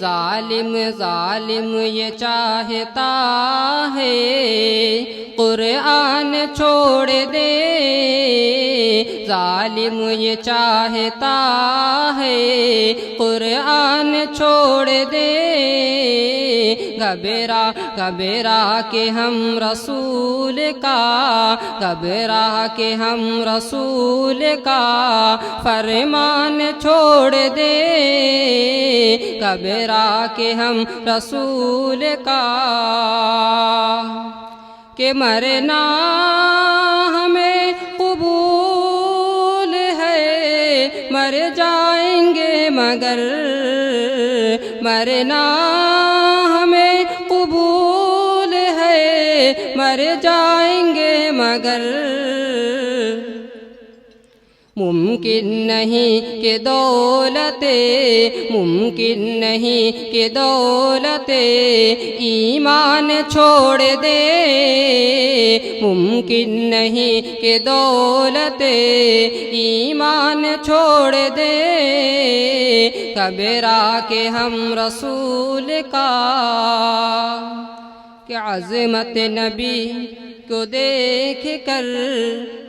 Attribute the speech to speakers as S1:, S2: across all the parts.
S1: ظالم ظالم یہ چاہتا ہے قرآن چھوڑ دے، ظالم یہ چاہتا ہے قرآن چھوڑ دے، گھبرا گھبرا کے ہم رسول کا، گھبرا کے ہم رسول کا فرمان چھوڑ دے، گھبرا کے ہم رسول کا کہ مرنا ہمیں قبول ہے، مر جائیں گے مگر مرنا ہمیں قبول ہے، مر جائیں گے مگر ممکن نہیں کہ دولت، ممکن نہیں کہ دولت ایمان چھوڑ دے، ممکن نہیں کہ دولت ایمان چھوڑ دے، گھبرا کے ہم رسول کا کہ عظمت نبی کو دیکھ کر،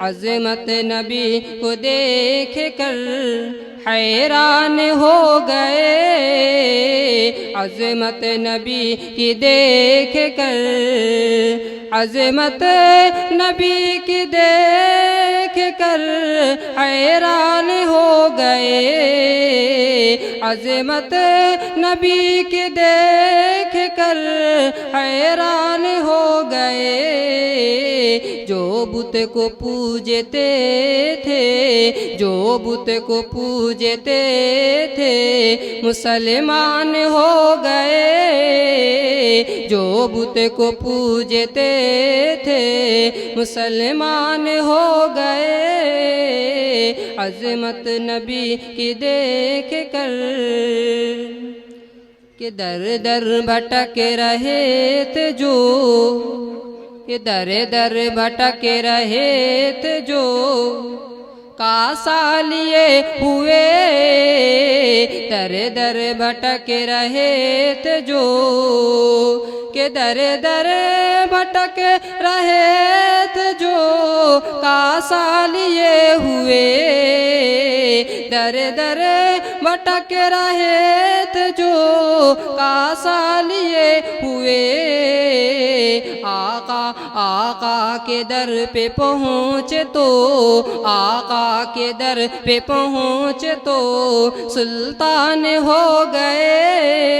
S1: عظمت نبی کو دیکھ کر حیران ہو گئے، عظمت نبی کی دیکھ کر، عظمت نبی کی دیکھ کر حیران ہو گئے، عظمت نبی کی دیکھ کر حیران ہو گئے، جو بت کو پوجتے تھے، جو بت کو پوجتے تھے مسلمان ہو گئے، جو بت کو پوجتے تھے مسلمان ہو گئے، عظمت نبی کی دیکھ کر کہ در در بھٹک رہے تھے جو، کہ در در بھٹک رہے تھے جو کاسا لیے ہوئے، در در بھٹک رہے تھے جو کہ در در بھٹک رہے تھے جو کاسا لیے ہوئے، در در بھٹک رہے تھے جو کاسا لیے ہوئے، آقا آقا کے در پہ پہنچے تو، آقا کے در پہ پہنچے تو سلطان ہو گئے۔